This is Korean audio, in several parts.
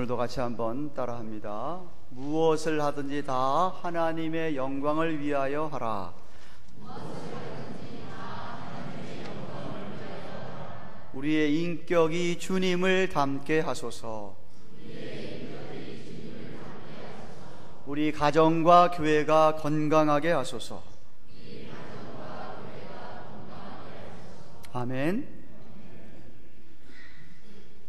오늘도 같이 한번 따라합니다. 무엇을 하든지 다 하나님의 영광을 위하여 하라. 우리의 인격이 주님을 닮게 하소서. 우리 가정과 교회가 건강하게 하소서. 아멘.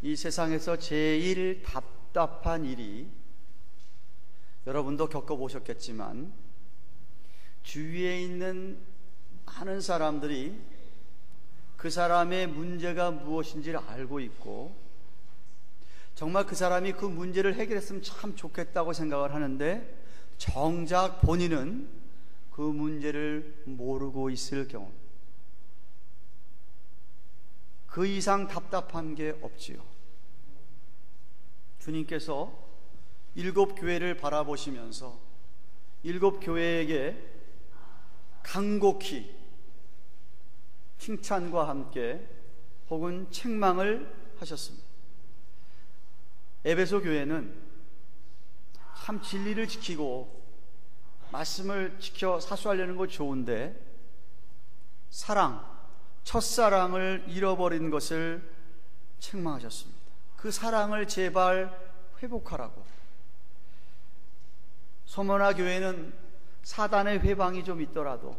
이 세상에서 제일 답답한 일이, 여러분도 겪어보셨겠지만, 주위에 있는 많은 사람들이 그 사람의 문제가 무엇인지를 알고 있고, 정말 그 사람이 그 문제를 해결했으면 참 좋겠다고 생각을 하는데, 정작 본인은 그 문제를 모르고 있을 경우, 그 이상 답답한 게 없지요. 주님께서 7 교회를 바라보시면서 7 교회에게 간곡히 칭찬과 함께 혹은 책망을 하셨습니다. 에베소 교회는 참 진리를 지키고 말씀을 지켜 사수하려는 거 좋은데, 첫사랑을 잃어버린 것을 책망하셨습니다. 그 사랑을 제발 회복하라고. 소모나 교회는 사단의 회방이 좀 있더라도,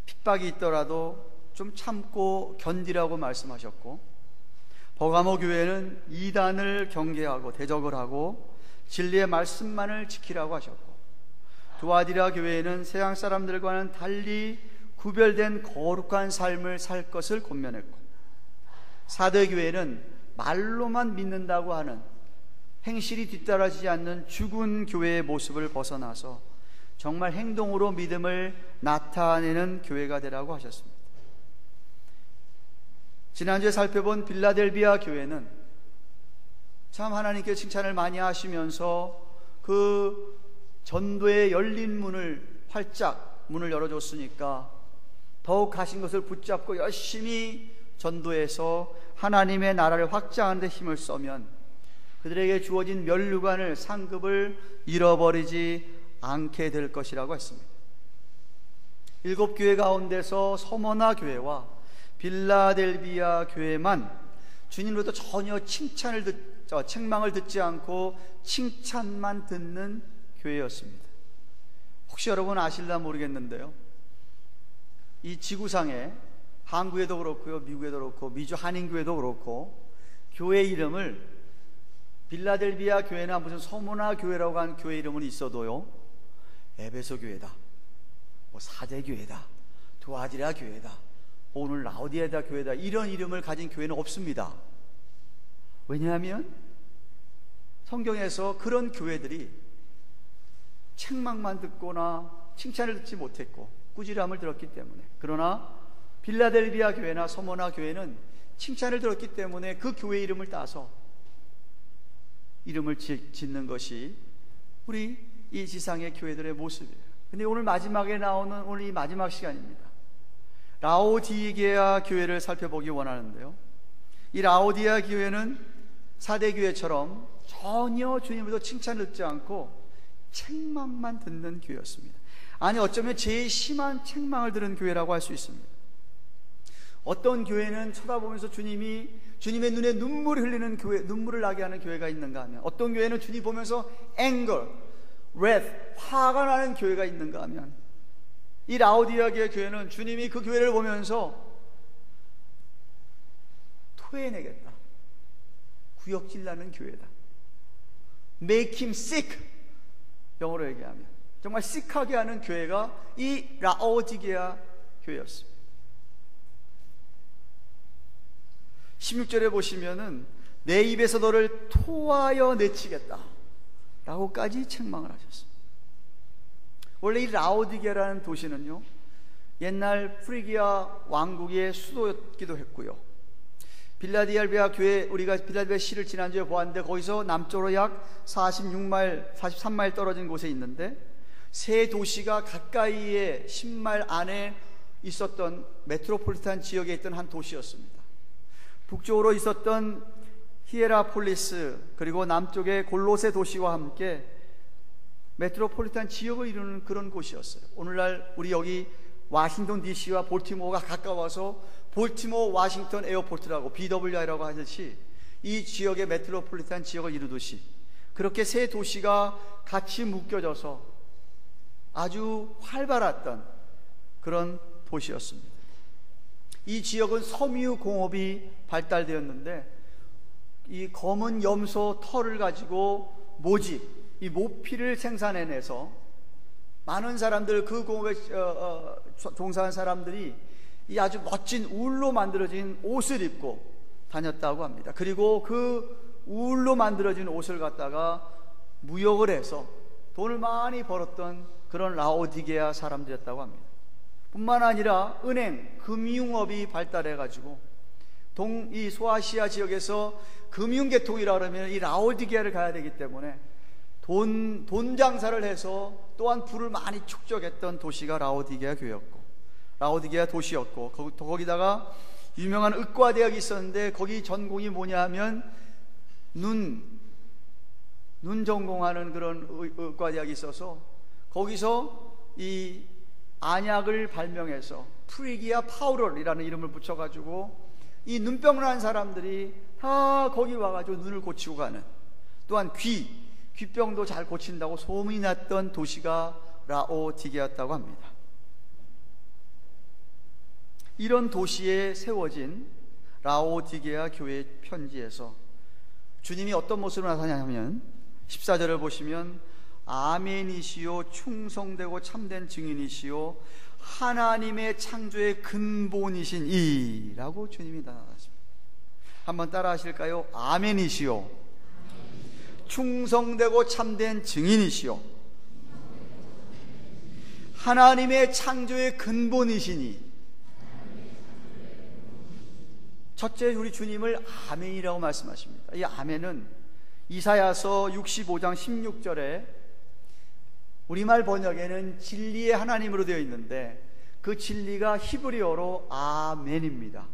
핍박이 있더라도 좀 참고 견디라고 말씀하셨고, 버가모 교회는 이단을 경계하고 대적을 하고 진리의 말씀만을 지키라고 하셨고, 두아디라 교회는 세상 사람들과는 달리 구별된 거룩한 삶을 살 것을 권면했고, 사대 교회는 말로만 믿는다고 하는 행실이 뒤따라지지 않는 죽은 교회의 모습을 벗어나서 정말 행동으로 믿음을 나타내는 교회가 되라고 하셨습니다. 지난주에 살펴본 빌라델비아 교회는 참 하나님께 칭찬을 많이 하시면서 그 전도의 열린 문을 활짝 문을 열어줬으니까 더욱 가신 것을 붙잡고 열심히 전도해서 하나님의 나라를 확장하는 데 힘을 써면 그들에게 주어진 면류관을, 상급을 잃어버리지 않게 될 것이라고 했습니다. 7 교회 가운데서 서머나 교회와 빌라델비아 교회만 주님으로부터 전혀 책망을 듣지 않고 칭찬만 듣는 교회였습니다. 혹시 여러분 아실라 모르겠는데요, 이 지구상에 한국에도 그렇고요, 미국에도 그렇고, 미주 한인교회도 그렇고, 교회 이름을 빌라델비아 교회나 무슨 서모나 교회라고 하는 교회 이름은 있어도요, 에베소 교회다, 사대 교회다, 두아디라 교회다, 오늘 라오디게아 교회다, 이런 이름을 가진 교회는 없습니다. 왜냐하면 성경에서 그런 교회들이 책망만 듣거나 칭찬을 듣지 못했고 꾸지람을 들었기 때문에. 그러나 빌라델비아 교회나 서모나 교회는 칭찬을 들었기 때문에 그 교회 이름을 따서 이름을 짓는 것이 우리 이 지상의 교회들의 모습이에요. 근데 오늘 마지막에 나오는, 오늘 이 마지막 시간입니다, 라오디게아 교회를 살펴보기 원하는데요, 이 라오디게아 교회는 사대 교회처럼 전혀 주님으로부터 칭찬을 듣지 않고 책망만 듣는 교회였습니다. 아니, 어쩌면 제일 심한 책망을 들은 교회라고 할 수 있습니다. 어떤 교회는 쳐다보면서 주님의 눈에 눈물이 흘리는 교회, 눈물을 나게 하는 교회가 있는가 하면, 어떤 교회는 주님 보면서 anger, wrath, 화가 나는 교회가 있는가 하면, 이 라오디게아 교회는 주님이 그 교회를 보면서 토해내겠다, 구역질 나는 교회다, make him sick, 영어로 얘기하면 정말 sick하게 하는 교회가 이 라오디게아 교회였습니다. 16절에 보시면은 내 입에서 너를 토하여 내치겠다 라고까지 책망을 하셨습니다. 원래 이 라오디게라는 도시는요, 옛날 프리기아 왕국의 수도였기도 했고요, 빌라델비아 교회, 우리가 빌라델비아 시를 지난주에 보았는데 거기서 남쪽으로 약 43마일 떨어진 곳에 있는데, 세 도시가 가까이에 10마일 안에 있었던 메트로폴리탄 지역에 있던 한 도시였습니다. 북쪽으로 있었던 히에라폴리스 그리고 남쪽의 골로새 도시와 함께 메트로폴리탄 지역을 이루는 그런 곳이었어요. 오늘날 우리 여기 워싱턴 DC와 볼티모어가 가까워서 볼티모어 워싱턴 에어포트라고 BWI라고 하듯이 이 지역의 메트로폴리탄 지역을 이루듯이 그렇게 세 도시가 같이 묶여져서 아주 활발했던 그런 도시였습니다. 이 지역은 섬유 공업이 발달되었는데 이 검은 염소 털을 가지고 모직, 이 모피를 생산해내서 많은 사람들, 그 공업에 종사한 사람들이 이 아주 멋진 울로 만들어진 옷을 입고 다녔다고 합니다. 그리고 그 울로 만들어진 옷을 갖다가 무역을 해서 돈을 많이 벌었던 그런 라오디게아 사람들이었다고 합니다. 뿐만 아니라 은행, 금융업이 발달해가지고 이 소아시아 지역에서 금융계통이라 그러면 이 라오디게아를 가야 되기 때문에 돈 장사를 해서 또한 부를 많이 축적했던 도시가 라오디게아 교회였고, 라오디게아 도시였고, 거기다가 유명한 의과대학이 있었는데 거기 전공이 뭐냐 하면 눈 전공하는 그런 의과대학이 있어서 거기서 이 안약을 발명해서 프리기아 파우럴이라는 이름을 붙여가지고 이 눈병을 한 사람들이 다 거기 와가지고 눈을 고치고 가는, 또한 귀병도 잘 고친다고 소문이 났던 도시가 라오디게아였다고 합니다. 이런 도시에 세워진 라오디게아 교회 편지에서 주님이 어떤 모습으로 나타나냐면 14절을 보시면 아멘이시요 충성되고 참된 증인이시요 하나님의 창조의 근본이신 이라고 주님이 나타났습니다. 한번 따라 하실까요? 아멘이시요 충성되고 참된 증인이시요 하나님의 창조의 근본이시니. 첫째, 우리 주님을 아멘이라고 말씀하십니다. 이 아멘은 이사야서 65장 16절에 우리말 번역에는 진리의 하나님으로 되어 있는데 그 진리가 히브리어로 아멘입니다.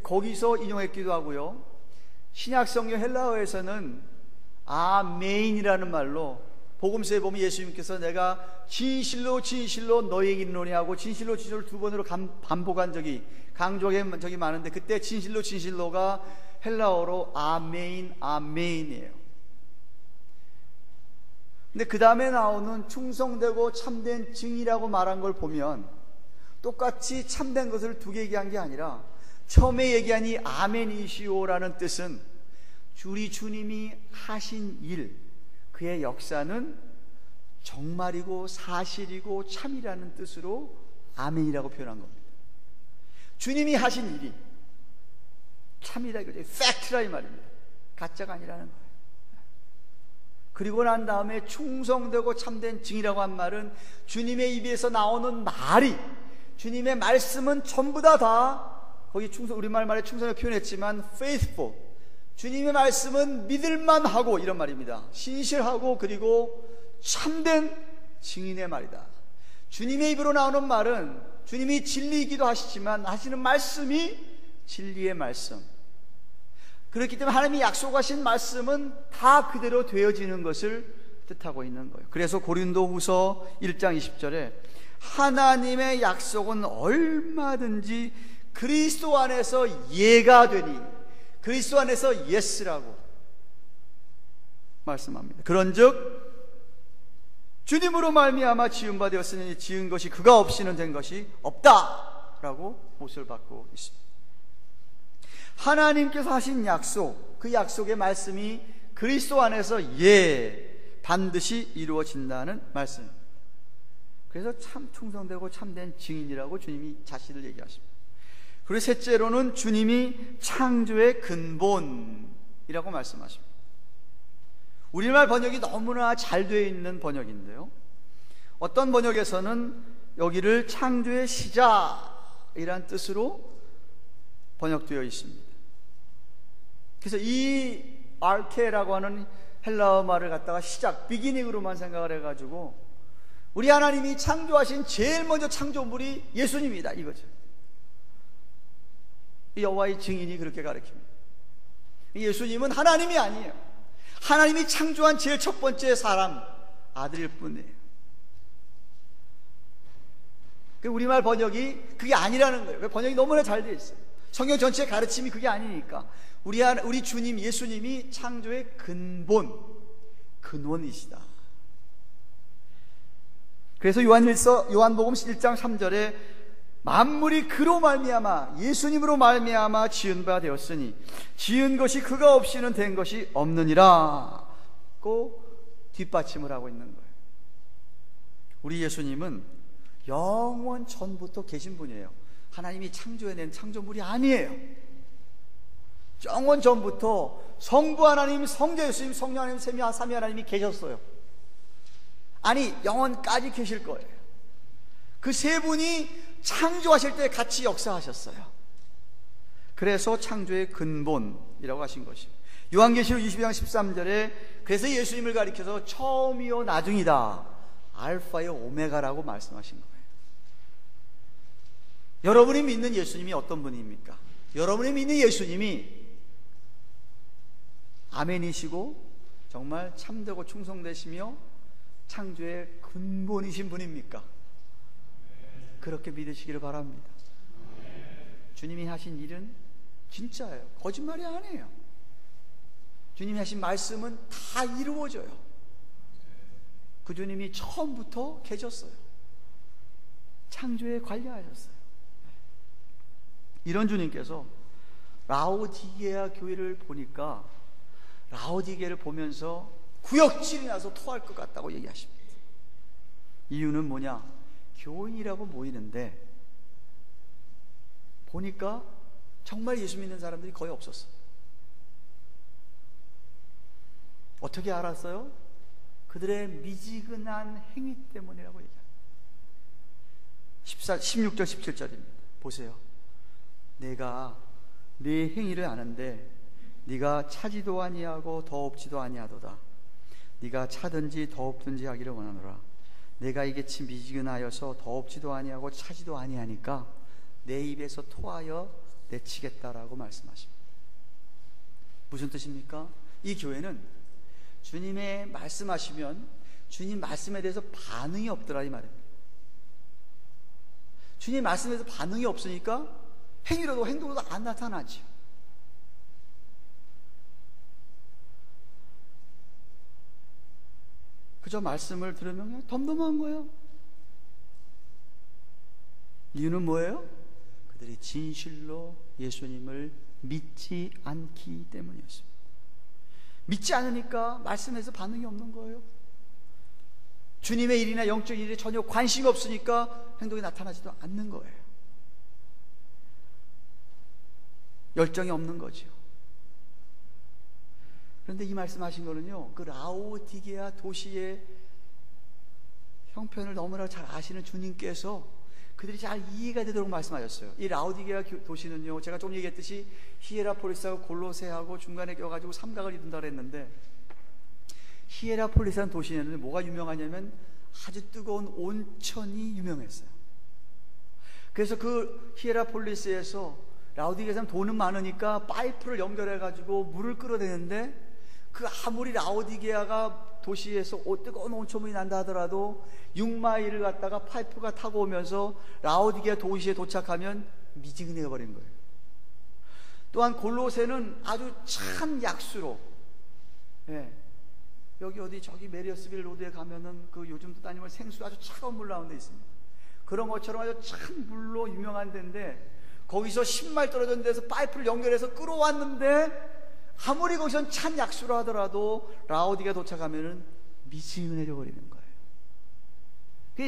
거기서 인용했기도 하고요, 신약성경 헬라어에서는 아멘이라는 말로 복음서에 보면 예수님께서 내가 진실로 진실로 너희에게 이르노니 하고 진실로 진실로 두 번으로 반복한 강조한 적이 많은데 그때 진실로 진실로가 헬라어로 아멘이에요. 근데 그 다음에 나오는 충성되고 참된 증이라고 말한 걸 보면 똑같이 참된 것을 두 개 얘기한 게 아니라 처음에 얘기한 이 아멘이시오라는 뜻은 우리 주님이 하신 일, 그의 역사는 정말이고 사실이고 참이라는 뜻으로 아멘이라고 표현한 겁니다. 주님이 하신 일이 참이다 이거죠. 팩트라 이 말입니다. 가짜가 아니라는 거예요. 그리고 난 다음에 충성되고 참된 증이라고 한 말은 주님의 입에서 나오는 말이, 주님의 말씀은 전부 다 거기 우리말 말에 충성을 표현했지만 faithful, 주님의 말씀은 믿을만하고 이런 말입니다. 신실하고 그리고 참된 증인의 말이다. 주님의 입으로 나오는 말은 주님이 진리이기도 하시지만 하시는 말씀이 진리의 말씀. 그렇기 때문에 하나님이 약속하신 말씀은 다 그대로 되어지는 것을 뜻하고 있는 거예요. 그래서 고린도후서 1장 20절에 하나님의 약속은 얼마든지 그리스도 안에서 예가 되니, 그리스도 안에서 예스라고 말씀합니다. 그런즉 주님으로 말미암아 지은 바 되었으니 지은 것이 그가 없이는 된 것이 없다라고 보수를 받고 있습니다. 하나님께서 하신 약속, 그 약속의 말씀이 그리스도 안에서 반드시 이루어진다는 말씀입니다. 그래서 참 충성되고 참된 증인이라고 주님이 자신을 얘기하십니다. 그리고 셋째로는 주님이 창조의 근본이라고 말씀하십니다. 우리말 번역이 너무나 잘 되어 있는 번역인데요, 어떤 번역에서는 여기를 창조의 시작이란 뜻으로 번역되어 있습니다. 그래서 이 아르케라고 하는 헬라어 말을 갖다가 시작, 비기닝으로만 생각을 해가지고 우리 하나님이 창조하신 제일 먼저 창조물이 예수님이다 이거죠. 여호와의 증인이 그렇게 가르칩니다. 예수님은 하나님이 아니에요. 하나님이 창조한 제일 첫 번째 사람, 아들일 뿐이에요. 우리말 번역이 그게 아니라는 거예요. 번역이 너무나 잘 되어 있어요. 성경 전체의 가르침이 그게 아니니까. 우리 주님 예수님이 창조의 근원이시다. 그래서 요한복음 1장 3절에 만물이 그로 말미암아 예수님으로 말미암아 지은 바 되었으니 지은 것이 그가 없이는 된 것이 없느니라 고 뒷받침을 하고 있는 거예요. 우리 예수님은 영원 전부터 계신 분이에요. 하나님이 창조해낸 창조물이 아니에요. 영원 전부터 성부 하나님, 성자 예수님, 성령 하나님, 삼위 하나님이 계셨어요. 아니 영원까지 계실 거예요. 그 세 분이 창조하실 때 같이 역사하셨어요. 그래서 창조의 근본이라고 하신 것이에요. 요한계시록 22장 13절에 그래서 예수님을 가리켜서 처음이요 나중이다, 알파요 오메가라고 말씀하신 거예요. 여러분이 믿는 예수님이 어떤 분입니까? 여러분이 믿는 예수님이 아멘이시고 정말 참되고 충성되시며 창조의 근본이신 분입니까? 그렇게 믿으시기를 바랍니다. 주님이 하신 일은 진짜예요. 거짓말이 아니에요. 주님이 하신 말씀은 다 이루어져요. 그 주님이 처음부터 계셨어요. 창조에 관여하셨어요. 이런 주님께서 라오디게아 교회를 보니까 라오디게를 보면서 구역질이 나서 토할 것 같다고 얘기하십니다. 이유는 뭐냐? 교인이라고 모이는데 보니까 정말 예수 믿는 사람들이 거의 없었어요. 어떻게 알았어요? 그들의 미지근한 행위 때문이라고 얘기합니다. 16절 17절입니다. 보세요. 내가 네 행위를 아는데 네가 차지도 아니하고 더 없지도 아니하도다. 네가 차든지 더 없든지 하기를 원하노라. 내가 이같이 미지근하여서 더 없지도 아니하고 차지도 아니하니까 내 입에서 토하여 내치겠다라고 말씀하십니다. 무슨 뜻입니까? 이 교회는 주님의 말씀하시면 주님 말씀에 대해서 반응이 없더라 이 말입니다. 주님 말씀에 대해서 반응이 없으니까 행위로도 행동으로도 안 나타나지. 그저 말씀을 들으면 그냥 덤덤한 거예요. 이유는 뭐예요? 그들이 진실로 예수님을 믿지 않기 때문이었습니다. 믿지 않으니까 말씀에서 반응이 없는 거예요. 주님의 일이나 영적 일에 전혀 관심이 없으니까 행동이 나타나지도 않는 거예요. 열정이 없는 거죠. 그런데 이 말씀하신 거는요, 그 라오디게아 도시의 형편을 너무나 잘 아시는 주님께서 그들이 잘 이해가 되도록 말씀하셨어요. 이 라오디게아 도시는요, 제가 좀 얘기했듯이 히에라폴리스하고 골로새하고 중간에 껴가지고 삼각을 이룬다 그랬는데, 히에라폴리스라는 도시에는 뭐가 유명하냐면 아주 뜨거운 온천이 유명했어요. 그래서 그 히에라폴리스에서 라오디게아는 돈은 많으니까 파이프를 연결해가지고 물을 끌어대는데, 그 아무리 라오디게아가 도시에서 뜨거운 온천물이 난다 하더라도 6마일을 갔다가 파이프가 타고 오면서 라오디게아 도시에 도착하면 미지근해 버린 거예요. 또한 골로새는 아주 찬 약수로, 여기 어디 저기 메리어스빌 로드에 가면은 그 요즘도 다니면 생수 아주 차가운 물 나오는 데 있습니다. 그런 것처럼 아주 찬 물로 유명한 데인데, 거기서 10마일 떨어진 데서 파이프를 연결해서 끌어왔는데 아무리 거기선 찬 약수로 하더라도 라오디게아 도착하면은 미지근해져 버리는 거예요.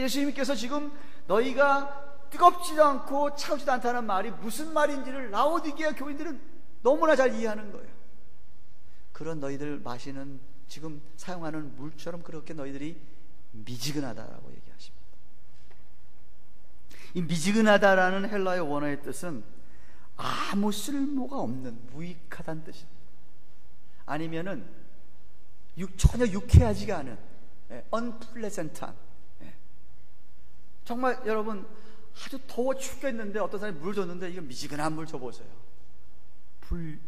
예수님께서 지금 너희가 뜨겁지도 않고 차우지도 않다는 말이 무슨 말인지를 라오디게아 교인들은 너무나 잘 이해하는 거예요. 그런 너희들 마시는 지금 사용하는 물처럼 그렇게 너희들이 미지근하다라고 얘기하십니다. 이 미지근하다라는 헬라의 원어의 뜻은 아무 쓸모가 없는, 무익하다는 뜻입니다. 아니면은 전혀 유쾌하지가 않은, unpleasant한. 정말 여러분 아주 더워 죽겠는데 어떤 사람이 물 줬는데 이거 미지근한 물 줘보세요.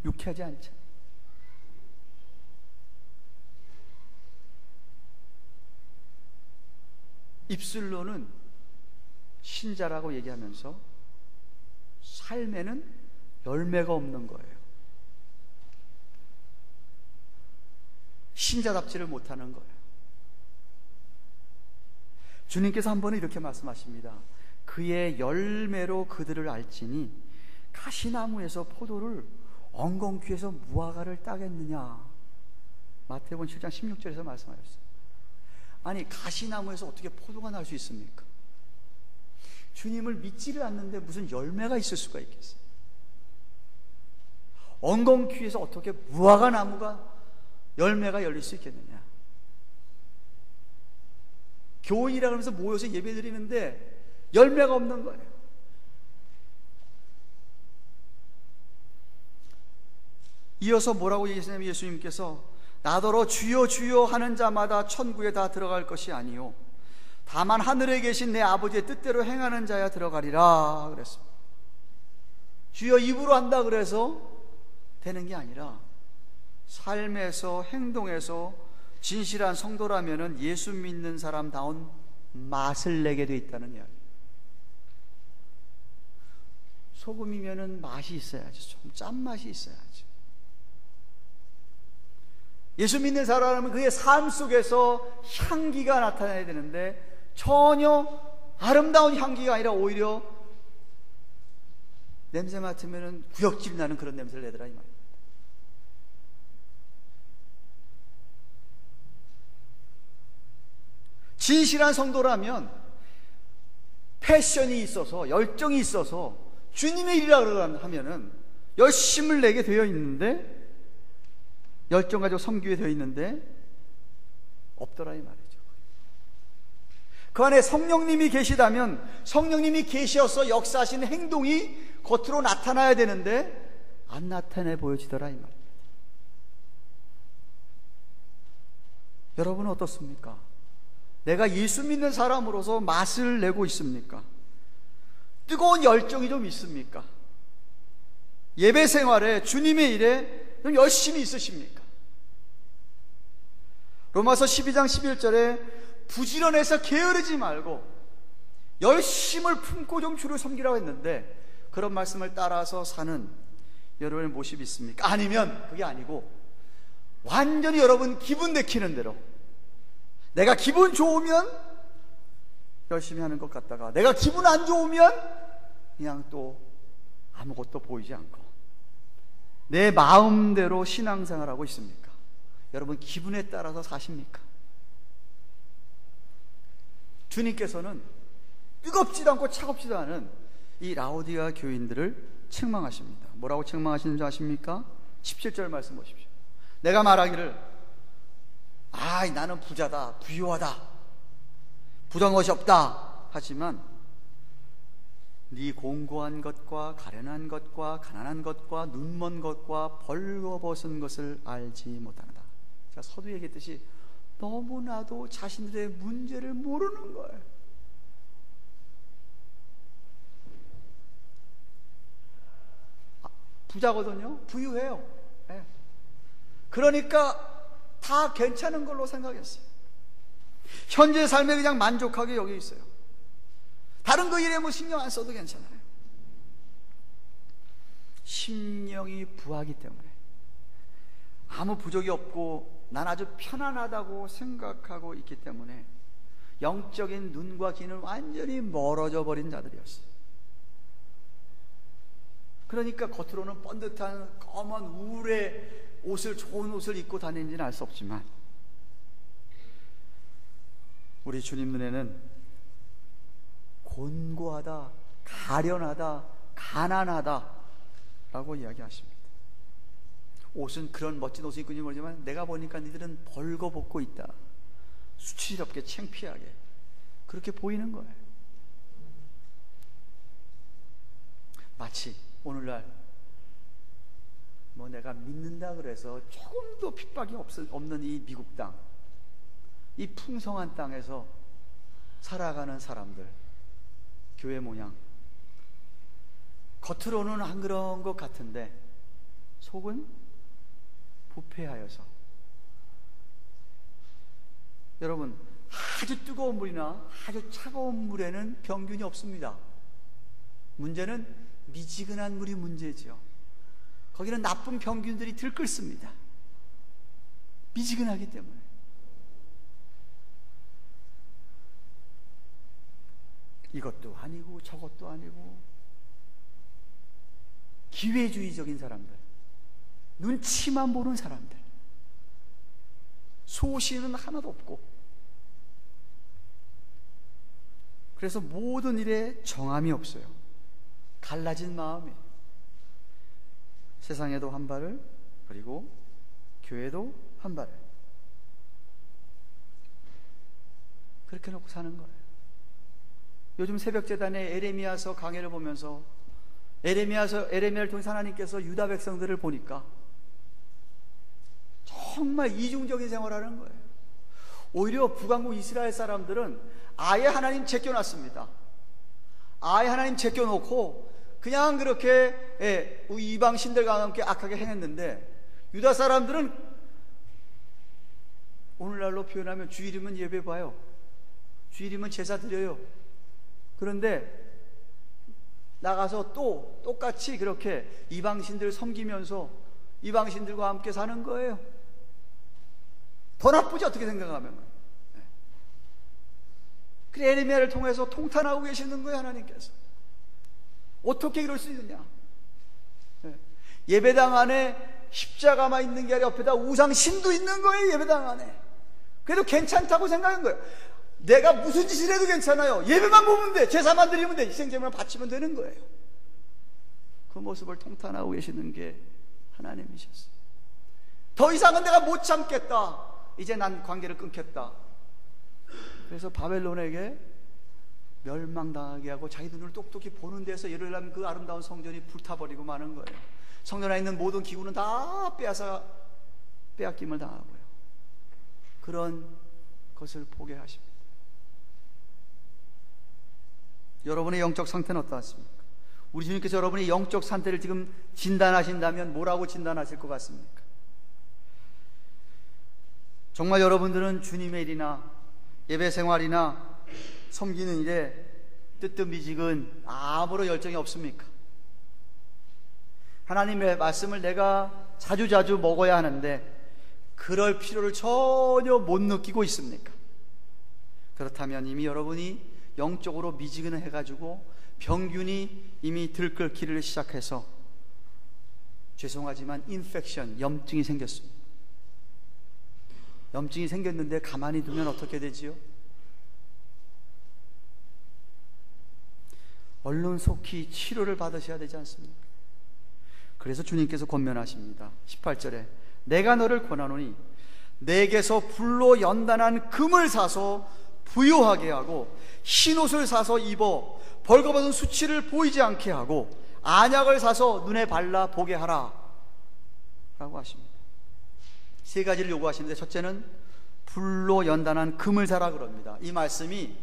유쾌하지 않죠. 입술로는 신자라고 얘기하면서 삶에는 열매가 없는 거예요. 신자답지를 못하는 거예요. 주님께서 한 번은 이렇게 말씀하십니다. 그의 열매로 그들을 알지니 가시나무에서 포도를 엉겅퀴에서 무화과를 따겠느냐. 마태복음 7장 16절에서 말씀하셨어요. 아니, 가시나무에서 어떻게 포도가 날 수 있습니까? 주님을 믿지를 않는데 무슨 열매가 있을 수가 있겠어요? 엉겅퀴에서 어떻게 무화과 나무가 열매가 열릴 수 있겠느냐? 교인이라 그러면서 모여서 예배 드리는데 열매가 없는 거예요. 이어서 뭐라고 얘기하시냐면 예수님께서 나더러 주여 주여 하는 자마다 천국에 다 들어갈 것이 아니요 다만 하늘에 계신 내 아버지의 뜻대로 행하는 자야 들어가리라 그랬습니다. 주여 입으로 한다 그래서 되는 게 아니라 삶에서 행동에서 진실한 성도라면은 예수 믿는 사람다운 맛을 내게 돼 있다는 이야기. 소금이면은 맛이 있어야지. 좀 짠맛이 있어야지. 예수 믿는 사람은 그의 삶 속에서 향기가 나타나야 되는데 전혀 아름다운 향기가 아니라 오히려 냄새 맡으면은 구역질 나는 그런 냄새를 내더라 이 말이에요. 진실한 성도라면 패션이 있어서 열정이 있어서 주님의 일이라 하면은 열심을 내게 되어 있는데 열정 가지고 섬기게 되어 있는데 없더라 이 말이죠. 그 안에 성령님이 계시다면 성령님이 계셔서 역사하시는 행동이 겉으로 나타나야 되는데 안 나타내 보여지더라 이 말이에요. 여러분은 어떻습니까? 내가 예수 믿는 사람으로서 맛을 내고 있습니까? 뜨거운 열정이 좀 있습니까? 예배 생활에 주님의 일에 좀 열심히 있으십니까? 로마서 12장 11절에 부지런해서 게으르지 말고 열심을 품고 좀 주를 섬기라고 했는데 그런 말씀을 따라서 사는 여러분의 모습이 있습니까? 아니면 그게 아니고 완전히 여러분 기분 내키는 대로 내가 기분 좋으면 열심히 하는 것 같다가 내가 기분 안 좋으면 그냥 또 아무것도 보이지 않고 내 마음대로 신앙생활하고 있습니까? 여러분 기분에 따라서 사십니까? 주님께서는 뜨겁지도 않고 차갑지도 않은 이 라오디아 교인들을 책망하십니다. 뭐라고 책망하시는지 아십니까? 17절 말씀 보십시오. 내가 말하기를 나는 부자다, 부유하다, 부정한 것이 없다 하지만 네 공고한 것과 가련한 것과 가난한 것과 눈먼 것과 벌거벗은 것을 알지 못한다. 제가 서두 얘기했듯이 너무나도 자신들의 문제를 모르는 거예요. 부자거든요. 부유해요. 네. 그러니까 다 괜찮은 걸로 생각했어요. 현재 삶에 그냥 만족하게 여기 있어요. 다른 거 일에 뭐 신경 안 써도 괜찮아요. 심령이 부하기 때문에 아무 부족이 없고 난 아주 편안하다고 생각하고 있기 때문에 영적인 눈과 귀는 완전히 멀어져 버린 자들이었어요. 그러니까 겉으로는 번듯한 검은 우울의 옷을, 좋은 옷을 입고 다니는지는 알 수 없지만 우리 주님 눈에는 곤고하다, 가련하다, 가난하다 라고 이야기하십니다. 옷은 그런 멋진 옷을 입고 있는 거지만 내가 보니까 니들은 벌거벗고 있다, 수치스럽게 창피하게 그렇게 보이는 거예요. 마치 오늘날 내가 믿는다 그래서 조금도 핍박이 없는 이 미국 땅, 이 풍성한 땅에서 살아가는 사람들, 교회 모양 겉으로는 안 그런 것 같은데 속은 부패하여서. 여러분, 아주 뜨거운 물이나 아주 차가운 물에는 병균이 없습니다. 문제는 미지근한 물이 문제죠. 거기는 나쁜 병균들이 들끓습니다. 미지근하기 때문에. 이것도 아니고 저것도 아니고, 기회주의적인 사람들, 눈치만 보는 사람들, 소신은 하나도 없고, 그래서 모든 일에 정함이 없어요. 갈라진 마음이. 세상에도 한 발을, 그리고 교회도 한 발을, 그렇게 놓고 사는 거예요. 요즘 새벽재단의 에레미야서 강해를 보면서 에레미야를 통해서 하나님께서 유다 백성들을 보니까 정말 이중적인 생활을 하는 거예요. 오히려 북왕국 이스라엘 사람들은 아예 하나님 제껴놨습니다. 아예 하나님 제껴놓고 그냥 그렇게 이방 신들과 함께 악하게 행했는데, 유다 사람들은 오늘날로 표현하면 주일이면 예배 봐요. 주일이면 제사 드려요. 그런데 나가서 또 똑같이 그렇게 이방신들 섬기면서 이방신들과 함께 사는 거예요. 더 나쁘지, 어떻게 생각하면. 그래, 에레미야를 통해서 통탄하고 계시는 거예요, 하나님께서. 어떻게 이럴 수 있느냐. 예배당 안에 십자가만 있는 게 아니라 옆에다 우상신도 있는 거예요, 예배당 안에. 그래도 괜찮다고 생각한 거예요. 내가 무슨 짓을 해도 괜찮아요. 예배만 보면 돼. 제사만 드리면 돼. 희생제물만 바치면 되는 거예요. 그 모습을 통탄하고 계시는 게 하나님이셨어요. 더 이상은 내가 못 참겠다. 이제 난 관계를 끊겠다. 그래서 바벨론에게 멸망당하게 하고 자기 눈을 똑똑히 보는 데서 예루살렘 그 아름다운 성전이 불타버리고 마는 거예요. 성전 안에 있는 모든 기구는 다 빼앗김을 당하고요. 그런 것을 보게 하십니다. 여러분의 영적 상태는 어떠하십니까? 우리 주님께서 여러분의 영적 상태를 지금 진단하신다면 뭐라고 진단하실 것 같습니까? 정말 여러분들은 주님의 일이나 예배 생활이나 섬기는 일에 뜨뜻미지근 아무런 열정이 없습니까? 하나님의 말씀을 내가 자주자주 먹어야 하는데 그럴 필요를 전혀 못 느끼고 있습니까? 그렇다면 이미 여러분이 영적으로 미지근해가지고 병균이 이미 들끓기를 시작해서, 죄송하지만 인펙션, 염증이 생겼습니다. 염증이 생겼는데 가만히 두면 어떻게 되지요? 얼른 속히 치료를 받으셔야 되지 않습니까? 그래서 주님께서 권면하십니다. 18절에 내가 너를 권하노니 내게서 불로 연단한 금을 사서 부요하게 하고 흰옷을 사서 입어 벌거벗은 수치를 보이지 않게 하고 안약을 사서 눈에 발라 보게 하라 라고 하십니다. 세 가지를 요구하시는데, 첫째는 불로 연단한 금을 사라 그럽니다. 이 말씀이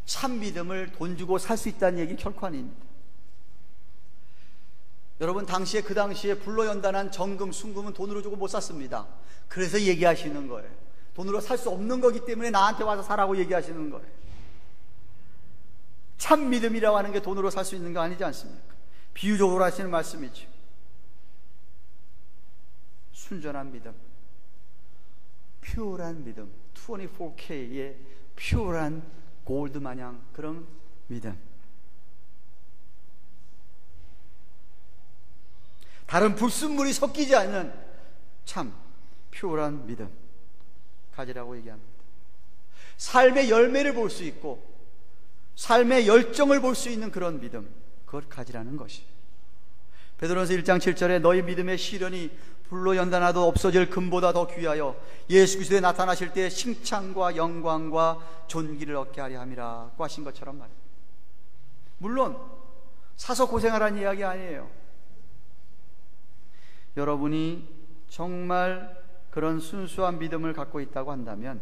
참 믿음을 돈 주고 살 수 있다는 얘기 결코 아닙니다. 여러분, 그 당시에 불로 연단한 정금, 순금은 돈으로 주고 못 샀습니다. 그래서 얘기하시는 거예요. 돈으로 살 수 없는 거기 때문에 나한테 와서 사라고 얘기하시는 거예요. 참 믿음이라고 하는 게 돈으로 살 수 있는 거 아니지 않습니까? 비유적으로 하시는 말씀이죠. 순전한 믿음, 퓨어한 믿음, 24K의 퓨어한 골드 마냥 그런 믿음, 다른 불순물이 섞이지 않는 참 퓨어한 믿음 가지라고 얘기합니다. 삶의 열매를 볼 수 있고 삶의 열정을 볼 수 있는 그런 믿음, 그걸 가지라는 것이. 베드로전서 1장 7절에 너희 믿음의 시련이 불로 연단하도 없어질 금보다 더 귀하여 예수 그리스도에 나타나실 때 칭찬과 영광과 존귀를 얻게 하려 함이라고 하신 것처럼 말입니다. 물론 사서 고생하라는 이야기 아니에요. 여러분이 정말 그런 순수한 믿음을 갖고 있다고 한다면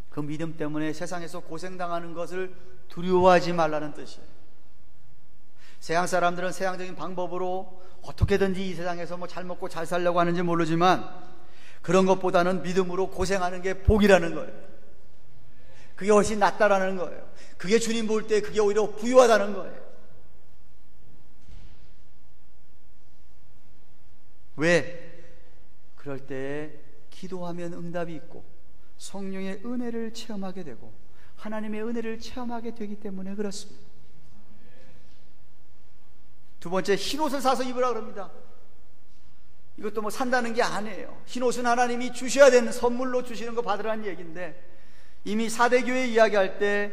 그 믿음 때문에 세상에서 고생당하는 것을 두려워하지 말라는 뜻이에요. 세상 사람들은 세상적인 방법으로 어떻게든지 이 세상에서 뭐 잘 먹고 잘 살려고 하는지 모르지만 그런 것보다는 믿음으로 고생하는 게 복이라는 거예요. 그게 훨씬 낫다라는 거예요. 그게 주님 볼 때 그게 오히려 부유하다는 거예요. 왜? 그럴 때 기도하면 응답이 있고 성령의 은혜를 체험하게 되고 하나님의 은혜를 체험하게 되기 때문에 그렇습니다. 두 번째, 흰옷을 사서 입으라 그럽니다. 이것도 뭐 산다는 게 아니에요. 흰옷은 하나님이 주셔야 되는 선물로 주시는 거 받으라는 얘기인데, 이미 사대교회 이야기할 때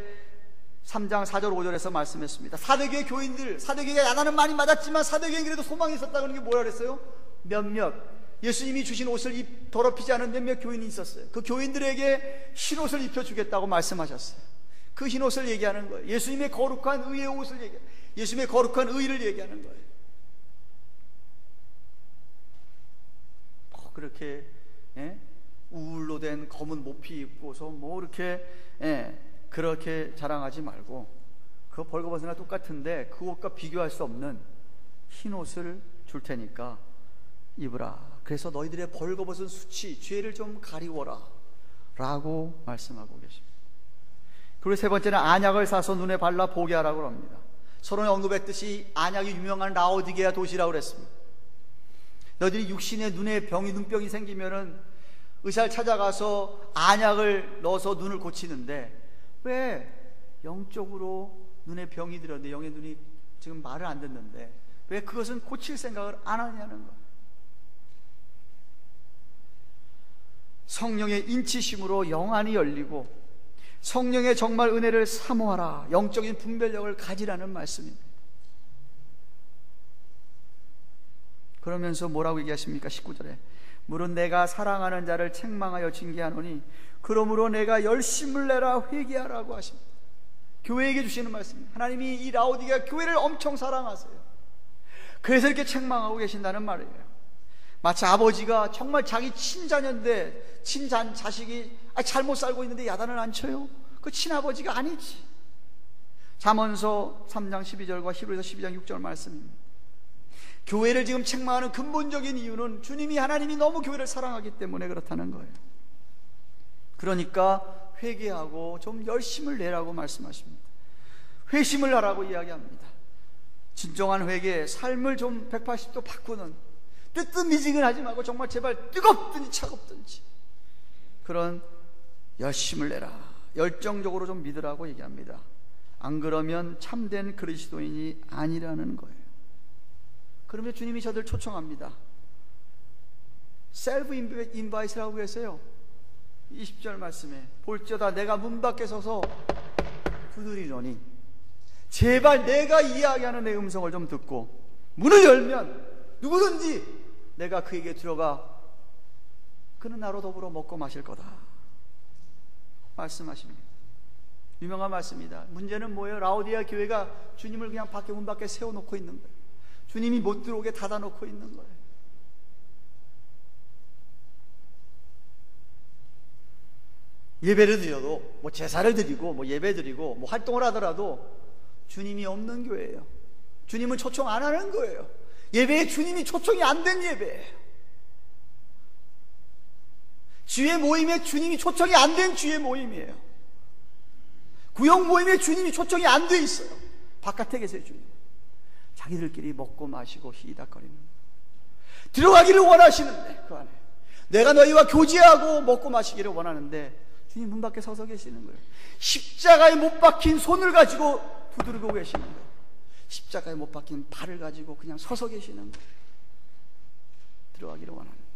3장 4절 5절에서 말씀했습니다. 사대교회 교인들, 사대교회가 야단은 많이 맞았지만 사대교회는 그래도 소망이 있었다는 게 뭐라 그랬어요? 몇몇 예수님이 주신 옷을 더럽히지 않은 몇몇 교인이 있었어요. 그 교인들에게 흰옷을 입혀주겠다고 말씀하셨어요. 그 흰옷을 얘기하는 거예요. 예수님의 거룩한 의의 옷을 얘기해요. 예수님의 거룩한 의를 얘기하는 거예요. 그렇게 우울로 된 검은 모피 입고서 뭐 이렇게 그렇게 자랑하지 말고, 그거 벌거벗으나 똑같은데 그 옷과 비교할 수 없는 흰 옷을 줄 테니까 입으라. 그래서 너희들의 벌거벗은 수치, 죄를 좀 가리워라 라고 말씀하고 계십니다. 그리고 세 번째는 안약을 사서 눈에 발라 보게 하라고 합니다. 서론에 언급했듯이 안약이 유명한 라오디게아 도시라고 그랬습니다. 너희들이 육신에 눈에 병이, 눈병이 생기면은 의사를 찾아가서 안약을 넣어서 눈을 고치는데, 왜 영적으로 눈에 병이 들었는데 영의 눈이 지금 말을 안 듣는데 왜 그것은 고칠 생각을 안 하냐는 거예요. 성령의 인치심으로 영안이 열리고 성령의 정말 은혜를 사모하라, 영적인 분별력을 가지라는 말씀입니다. 그러면서 뭐라고 얘기하십니까? 19절에 물은 내가 사랑하는 자를 책망하여 징계하노니 그러므로 내가 열심을 내라 회개하라고 하십니다. 교회에게 주시는 말씀입니다. 하나님이 이 라오디게아 교회를 엄청 사랑하세요. 그래서 이렇게 책망하고 계신다는 말이에요. 마치 아버지가 정말 자기 친자녀인데 자식이 잘못 살고 있는데 야단을 안 쳐요? 그 친아버지가 아니지. 잠언서 3장 12절과 히브리서 12장 6절 말씀입니다. 교회를 지금 책망하는 근본적인 이유는 주님이, 하나님이 너무 교회를 사랑하기 때문에 그렇다는 거예요. 그러니까 회개하고 좀 열심을 내라고 말씀하십니다. 회심을 하라고 이야기합니다. 진정한 회개, 삶을 좀 180도 바꾸는, 뜨뜻미지근하지 말고 정말 제발 뜨겁든지 차갑든지 그런 열심을 내라, 열정적으로 좀 믿으라고 얘기합니다. 안 그러면 참된 그리스도인이 아니라는 거예요. 그러면 주님이 저들 초청합니다. 셀프 인바이트라고 해서요, 20절 말씀에 볼지어다 내가 문 밖에 서서 두드리노니 제발 내가 이야기하는 내 음성을 좀 듣고 문을 열면 누구든지 내가 그에게 들어가 그는 나로 더불어 먹고 마실 거다 말씀하십니다. 유명한 말씀입니다. 문제는 뭐예요? 라오디게아 교회가 주님을 그냥 밖에, 문 밖에 세워놓고 있는 거예요. 주님이 못 들어오게 닫아놓고 있는 거예요. 예배를 드려도, 뭐 제사를 드리고, 뭐 예배 드리고, 뭐 활동을 하더라도 주님이 없는 교회예요. 주님은 초청 안 하는 거예요. 예배에 주님이 초청이 안 된 예배예요. 주의 모임에 주님이 초청이 안 된 주의 모임이에요. 구역 모임에 주님이 초청이 안 돼 있어요. 바깥에 계세요. 주님 자기들끼리 먹고 마시고 히히닥거리는, 들어가기를 원하시는데 그 안에 내가 너희와 교제하고 먹고 마시기를 원하는데 주님 문 밖에 서서 계시는 거예요. 십자가에 못 박힌 손을 가지고 두드리고 계시는 거예요. 십자가에 못 박힌 발을 가지고 그냥 서서 계시는 거예요. 들어가기를 원하는데.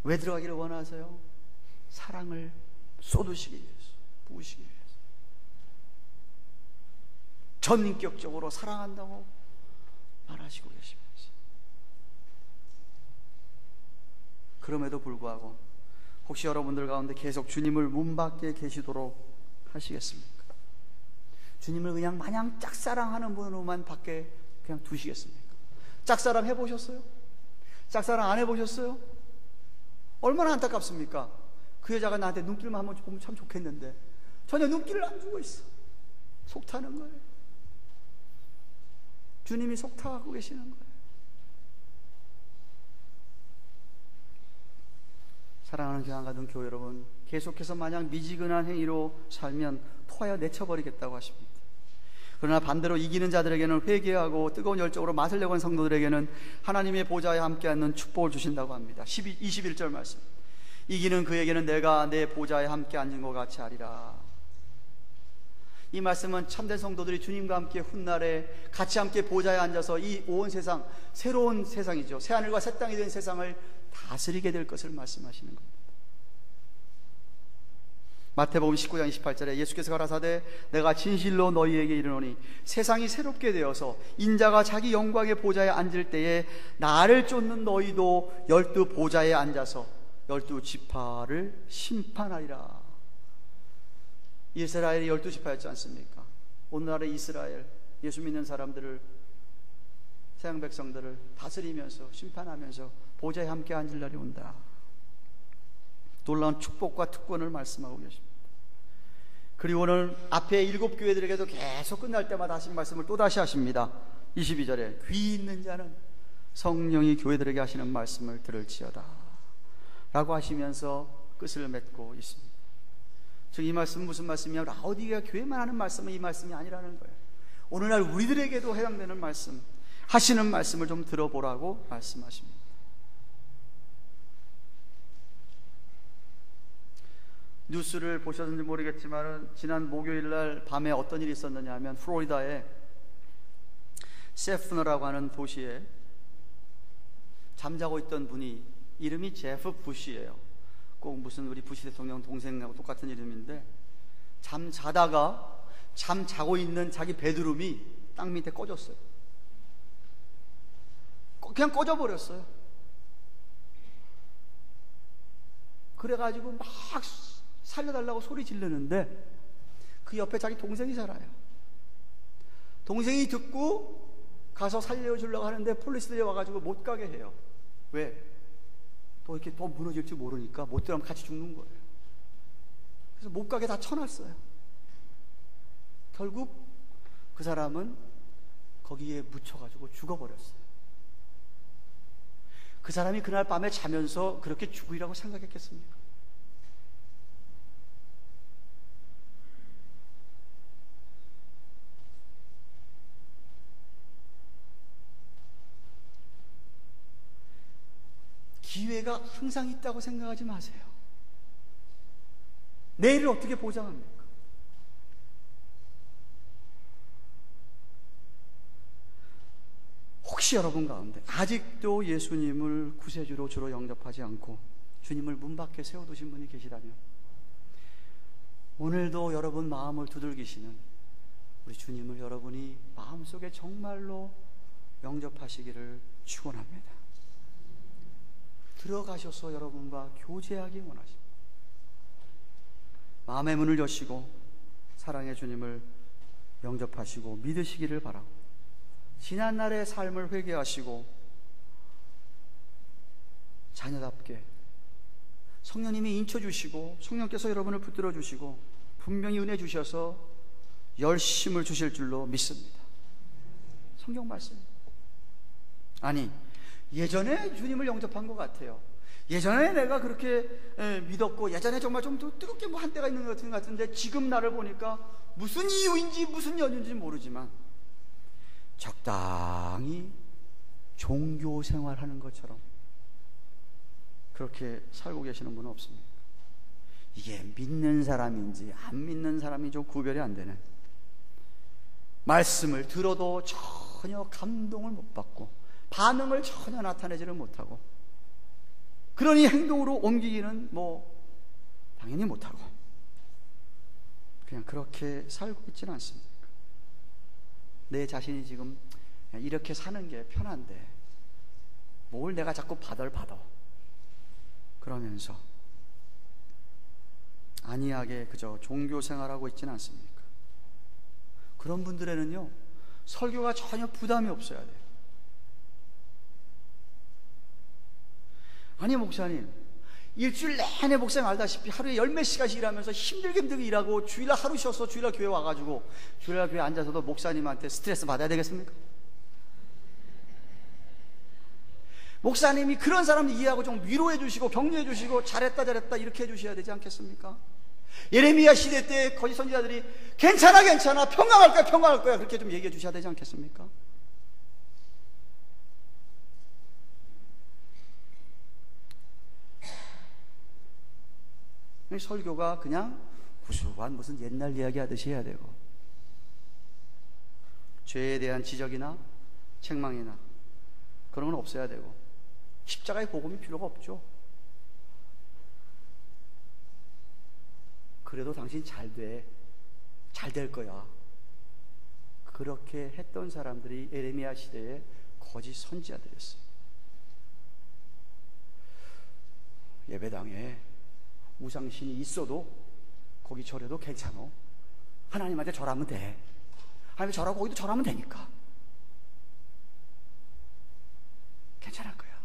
왜 들어가기를 원하세요? 사랑을 쏟으시기 위해서, 부으시기 위해서. 전인격적으로 사랑한다고 말하시고 계시면서, 그럼에도 불구하고 혹시 여러분들 가운데 계속 주님을 문 밖에 계시도록 하시겠습니까? 주님을 그냥 마냥 짝사랑하는 분으로만 밖에 그냥 두시겠습니까? 짝사랑 해보셨어요? 짝사랑 안 해보셨어요? 얼마나 안타깝습니까? 그 여자가 나한테 눈길만 한번 보면 참 좋겠는데 전혀 눈길을 안 주고 있어. 속타는 거예요. 주님이 속타하고 계시는 거예요. 사랑하는 교양가든 교회 여러분, 계속해서 마냥 미지근한 행위로 살면 토하여 내쳐버리겠다고 하십니다. 그러나 반대로 이기는 자들에게는 회개하고 뜨거운 열정으로 맛을 내고 한 성도들에게는 하나님의 보좌에 함께 앉는 축복을 주신다고 합니다. 21절 말씀. 이기는 그에게는 내가 내 보좌에 함께 앉은 것 같이 하리라. 이 말씀은 참된 성도들이 주님과 함께 훗날에 같이 함께 보좌에 앉아서 이 온 세상, 새로운 세상이죠, 새하늘과 새 땅이 된 세상을 다스리게 될 것을 말씀하시는 겁니다. 마태복음 19장 28절에 예수께서 가라사대 내가 진실로 너희에게 이르노니 세상이 새롭게 되어서 인자가 자기 영광의 보좌에 앉을 때에 나를 쫓는 너희도 12 보좌에 앉아서 12 지파를 심판하리라. 이스라엘이 12지파였지 않습니까? 오늘날의 이스라엘, 예수 믿는 사람들을, 세상 백성들을 다스리면서 심판하면서 보좌에 함께 앉을 날이 온다. 놀라운 축복과 특권을 말씀하고 계십니다. 그리고 오늘 앞에 7 교회들에게도 계속 끝날 때마다 하신 말씀을 또다시 하십니다. 22절에 귀 있는 자는 성령이 교회들에게 하시는 말씀을 들을지어다 라고 하시면서 끝을 맺고 있습니다. 즉 이 말씀은 무슨 말씀이냐? 라오디게아 교회만 하는 말씀은 이 말씀이 아니라는 거예요. 오늘날 우리들에게도 해당되는 말씀, 하시는 말씀을 좀 들어보라고 말씀하십니다. 뉴스를 보셨는지 모르겠지만 지난 목요일 날 밤에 어떤 일이 있었느냐 하면 플로리다의 세프너라고 하는 도시에 잠자고 있던 분이, 이름이 제프 부시예요. 꼭 무슨 우리 부시 대통령 동생하고 똑같은 이름인데, 잠자고 있는 자기 베드룸이 땅 밑에 꺼졌어요. 그냥 꺼져버렸어요. 그래가지고 막 살려달라고 소리 지르는데 그 옆에 자기 동생이 살아요. 동생이 듣고 가서 살려주려고 하는데 폴리스들이 와가지고 못 가게 해요. 왜? 또 이렇게 또 무너질지 모르니까 못 들어가면 같이 죽는 거예요. 그래서 못 가게 다 쳐놨어요. 결국 그 사람은 거기에 묻혀가지고 죽어버렸어요. 그 사람이 그날 밤에 자면서 그렇게 죽으리라고 생각했겠습니까? 기회가 항상 있다고 생각하지 마세요. 내일을 어떻게 보장합니까? 혹시 여러분 가운데 아직도 예수님을 구세주로 주로 영접하지 않고 주님을 문 밖에 세워두신 분이 계시다면, 오늘도 여러분 마음을 두들기시는 우리 주님을 여러분이 마음속에 정말로 영접하시기를 축원합니다. 들어가셔서 여러분과 교제하기 원하십니다. 마음의 문을 여시고 사랑의 주님을 영접하시고 믿으시기를 바라고, 지난날의 삶을 회개하시고 자녀답게 성령님이 인쳐주시고 성령께서 여러분을 붙들어 주시고 분명히 은혜 주셔서 열심을 주실 줄로 믿습니다. 성경 말씀. 아니, 예전에 주님을 영접한 것 같아요. 예전에 내가 그렇게 믿었고, 예전에 정말 좀 더 뜨겁게 뭐 한때가 있는 것 같은데, 지금 나를 보니까 무슨 이유인지 무슨 연유인지 모르지만 적당히 종교 생활하는 것처럼 그렇게 살고 계시는 분은 없습니다. 이게 믿는 사람인지 안 믿는 사람인지 좀 구별이 안 되는, 말씀을 들어도 전혀 감동을 못 받고 반응을 전혀 나타내지를 못하고, 그러니 행동으로 옮기기는 뭐 당연히 못하고 그냥 그렇게 살고 있지는 않습니까? 내 자신이 지금 이렇게 사는 게 편한데 뭘 내가 자꾸 받아 그러면서 안이하게 그저 종교 생활하고 있지는 않습니까? 그런 분들에는요, 설교가 전혀 부담이 없어야 돼요. 아니 목사님, 일주일 내내 목사님 알다시피 하루에 10몇 시간씩 일하면서 힘들게 일하고 주일날 하루 쉬어서 주일날 교회 와가지고 주일날 교회 앉아서도 목사님한테 스트레스 받아야 되겠습니까? 목사님이 그런 사람을 이해하고 좀 위로해 주시고 격려해 주시고 잘했다 이렇게 해 주셔야 되지 않겠습니까? 예레미야 시대 때 거짓 선지자들이 괜찮아 평강할 거야 그렇게 좀 얘기해 주셔야 되지 않겠습니까? 설교가 그냥 구수한 무슨 옛날 이야기 하듯이 해야 되고, 죄에 대한 지적이나 책망이나 그런 건 없어야 되고, 십자가의 복음이 필요가 없죠. 그래도 당신 잘 될 거야. 그렇게 했던 사람들이 예레미야 시대의 거짓 선지자들이었어요. 예배당에 우상신이 있어도 거기 절해도 괜찮아. 하나님한테 절하면 돼. 하나님 절하고 거기도 절하면 되니까 괜찮을 거야.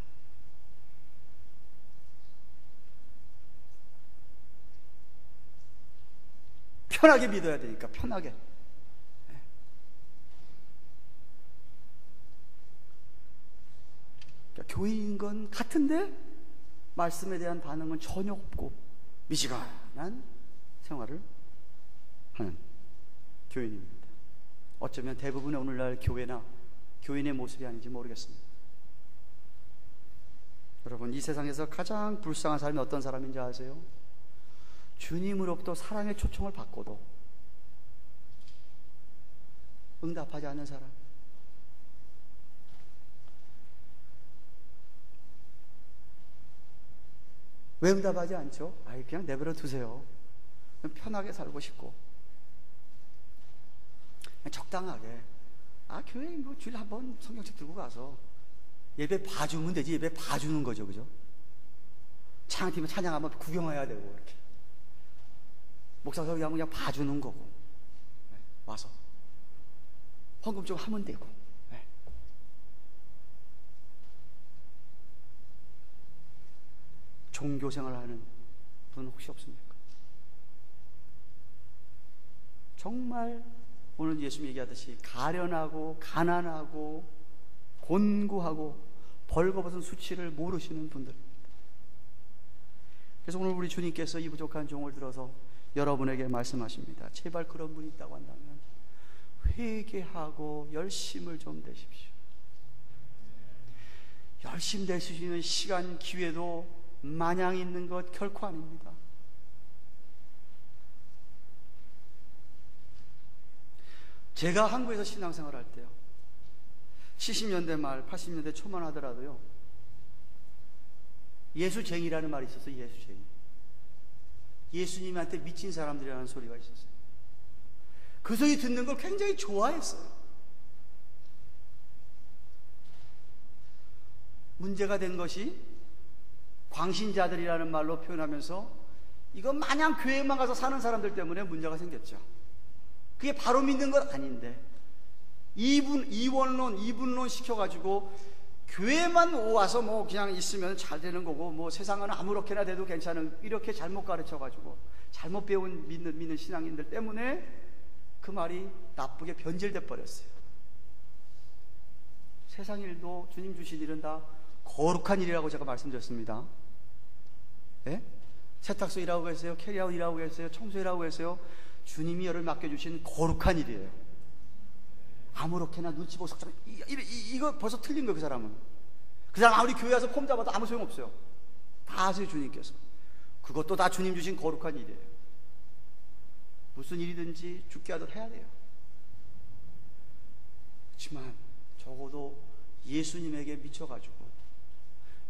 편하게 믿어야 되니까 편하게. 그러니까 교인인 건 같은데 말씀에 대한 반응은 전혀 없고 미지근한 생활을 하는 교인입니다. 어쩌면 대부분의 오늘날 교회나 교인의 모습이 아닌지 모르겠습니다. 여러분, 이 세상에서 가장 불쌍한 사람이 어떤 사람인지 아세요? 주님으로부터 사랑의 초청을 받고도 응답하지 않는 사람. 왜 응답하지 않죠? 그냥 내버려 두세요. 편하게 살고 싶고 적당하게 교회 뭐 주일 한번 성경책 들고 가서 예배 봐주면 되지. 예배 봐주는 거죠, 그죠? 찬양팀에 찬양하면 구경해야 되고 이렇게 목사 설교하면 그냥 봐주는 거고 와서 헌금 좀 하면 되고. 종교생활을 하는 분 혹시 없습니까? 정말 오늘 예수님 얘기하듯이 가련하고 가난하고 곤고하고 벌거벗은 수치를 모르시는 분들입니다. 그래서 오늘 우리 주님께서 이 부족한 종을 들어서 여러분에게 말씀하십니다. 제발 그런 분이 있다고 한다면 회개하고 열심을 좀 내십시오. 열심 낼 수 있는 시간, 기회도 마냥 있는 것 결코 아닙니다. 제가 한국에서 신앙생활 할 때요, 70년대 말 80년대 초만 하더라도요, 예수쟁이라는 말이 있었어요. 예수쟁이. 예수님한테 미친 사람들이라는 소리가 있었어요. 그 소리 듣는 걸 굉장히 좋아했어요. 문제가 된 것이 광신자들이라는 말로 표현하면서 이거 마냥 교회만 가서 사는 사람들 때문에 문제가 생겼죠. 그게 바로 믿는 건 아닌데 이원론, 이분론 시켜가지고 교회만 와서 뭐 그냥 있으면 잘 되는 거고 뭐 세상은 아무렇게나 돼도 괜찮은, 이렇게 잘못 가르쳐가지고 잘못 배운 믿는 신앙인들 때문에 그 말이 나쁘게 변질돼 버렸어요. 세상 일도 주님 주신 일은 다 거룩한 일이라고 제가 말씀드렸습니다. 예? 세탁소 일하고 계세요, 캐리아웃 일하고 계세요, 청소 일하고 계세요. 주님이 여러분 맡겨주신 거룩한 일이에요. 아무렇게나 눈치 보고 석장 이거 벌써 틀린 거예요. 그 사람은. 그 사람 아무리 교회 와서 폼 잡아도 아무 소용없어요. 다 아세요, 주님께서. 그것도 다 주님 주신 거룩한 일이에요. 무슨 일이든지 죽게 하듯 해야 돼요. 그렇지만 적어도 예수님에게 미쳐가지고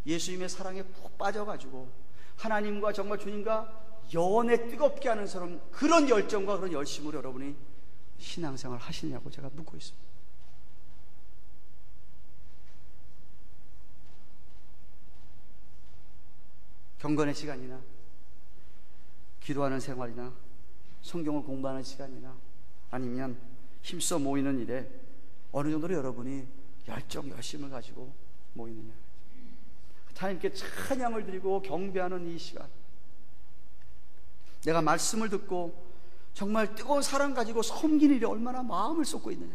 예수님의 사랑에 푹 빠져가지고 하나님과 정말 주님과 영원에 뜨겁게 하는 그런 열정과 그런 열심으로 여러분이 신앙생활 하시냐고 제가 묻고 있습니다. 경건의 시간이나 기도하는 생활이나 성경을 공부하는 시간이나 아니면 힘써 모이는 일에 어느 정도로 여러분이 열정, 열심을 가지고 모이느냐. 하나님께 찬양을 드리고 경배하는 이 시간, 내가 말씀을 듣고 정말 뜨거운 사랑 가지고 섬기는 일에 얼마나 마음을 쏟고 있느냐.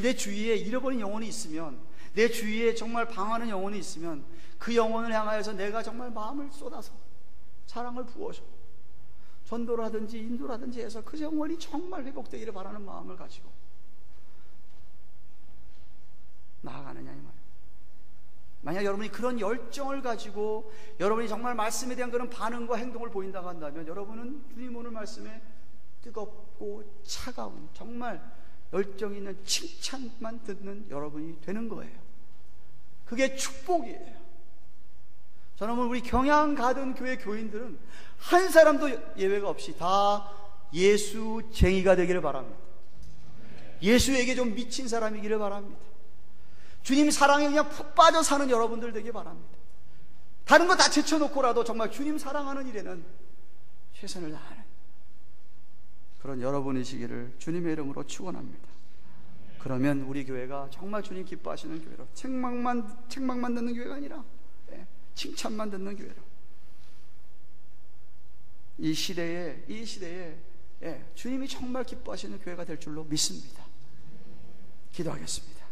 내 주위에 잃어버린 영혼이 있으면, 내 주위에 정말 방황하는 영혼이 있으면 그 영혼을 향하여서 내가 정말 마음을 쏟아서 사랑을 부어서 전도라든지 인도라든지 해서 그 영혼이 정말 회복되기를 바라는 마음을 가지고 나아가느냐 이 말이에요. 만약 여러분이 그런 열정을 가지고 여러분이 정말 말씀에 대한 그런 반응과 행동을 보인다고 한다면 여러분은 주님 오늘 말씀에 뜨겁고 차가운 정말 열정 있는 칭찬만 듣는 여러분이 되는 거예요. 그게 축복이에요. 저는 우리 경양가든교회 교인들은 한 사람도 예외가 없이 다 예수쟁이가 되기를 바랍니다. 예수에게 좀 미친 사람이기를 바랍니다. 주님 사랑에 그냥 푹 빠져 사는 여러분들 되기 바랍니다. 다른 거 다 제쳐놓고라도 정말 주님 사랑하는 일에는 최선을 다하는 그런 여러분이시기를 주님의 이름으로 축원합니다. 그러면 우리 교회가 정말 주님 기뻐하시는 교회로, 책망만 듣는 교회가 아니라 칭찬만 듣는 교회로, 이 시대에 주님이 정말 기뻐하시는 교회가 될 줄로 믿습니다. 기도하겠습니다.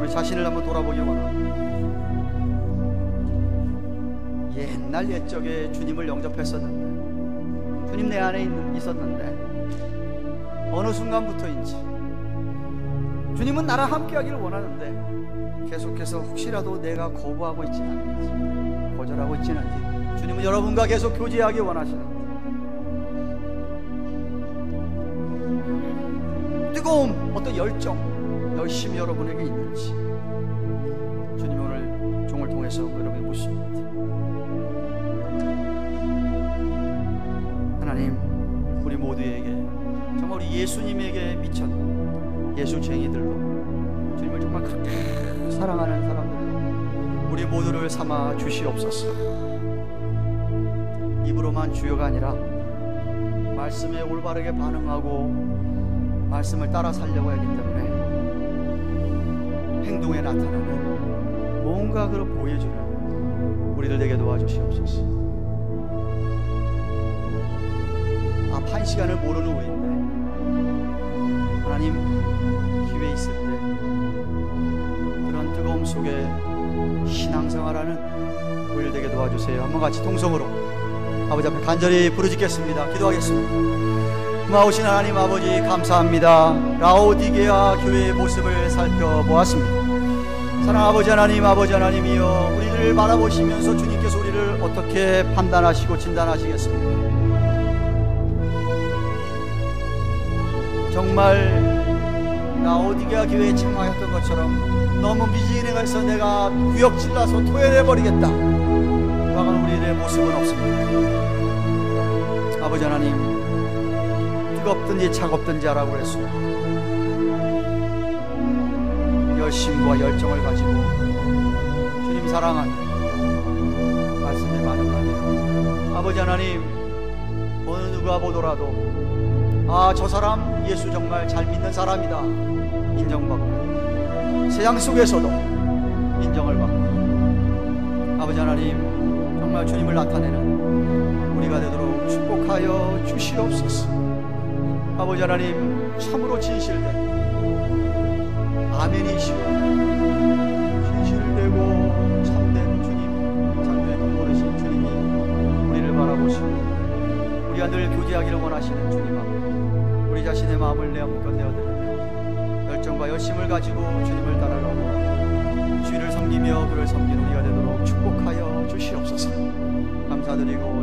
우리 자신을 한번 돌아보기 원합니다. 옛날 옛적에 주님을 영접했었는데, 주님 내 안에 있었는데 어느 순간부터인지 주님은 나랑 함께하기를 원하는데 계속해서 혹시라도 내가 거부하고 있지는 않는지, 거절하고 있지는 않는지, 주님은 여러분과 계속 교제하기 원하시는데 뜨거움, 어떤 열정, 열심이 여러분에게 있는지 주님이 오늘 종을 통해서 여러분이 묻습니다. 하나님, 우리 모두에게 정말 우리 예수님에게 미쳤는 예수쟁이들로, 주님을 정말 그렇게 사랑하는 사람들로 우리 모두를 삼아 주시옵소서. 입으로만 주여가 아니라 말씀에 올바르게 반응하고 말씀을 따라 살려고 하기 때문에 행동에 나타나는 뭔가 그걸 보여주는 우리들 되게 도와주시옵소서. 한 시간을 모르는 우리인데 하나님, 기회 있을 때 그런 뜨거움 속에 신앙생활하는 우리를 되게 도와주세요. 한번 같이 통성으로 아버지 앞에 간절히 부르짖겠습니다. 기도하겠습니다. 고마우신 하나님 아버지, 감사합니다. 라오디게아 교회의 모습을 살펴보았습니다. 사랑하는 아버지 하나님, 아버지 하나님이여, 우리들을 바라보시면서 주님께서 우리를 어떻게 판단하시고 진단하시겠습니까? 정말 라오디게아 교회에 책망했던 것처럼 너무 미진해서 내가 구역질러서 토해내버리겠다, 그런 우리의 모습은 없습니다. 아버지 하나님, 뜨겁든지 차갑든지 하라고 그랬습니다. 열심과 열정을 가지고 주님 사랑하는 말씀에 반응하며, 아버지 하나님, 어느 누가 보더라도 저 사람 예수 정말 잘 믿는 사람이다 인정받고, 세상 속에서도 인정을 받고, 아버지 하나님, 정말 주님을 나타내는 우리가 되도록 축복하여 주시옵소서. 아버지 하나님, 참으로 진실된 아멘이시오, 진실되고 참된 주님, 참된 공모르신 주님이 우리를 바라보시고 우리가 늘 교제하기를 원하시는 주님 앞에 우리 자신의 마음을 내어먹고 내어드리며 열정과 열심을 가지고 주님을 따라가고 주님을 섬기며 그를 섬기는 우리가 되도록 축복하여 주시옵소서. 감사드리고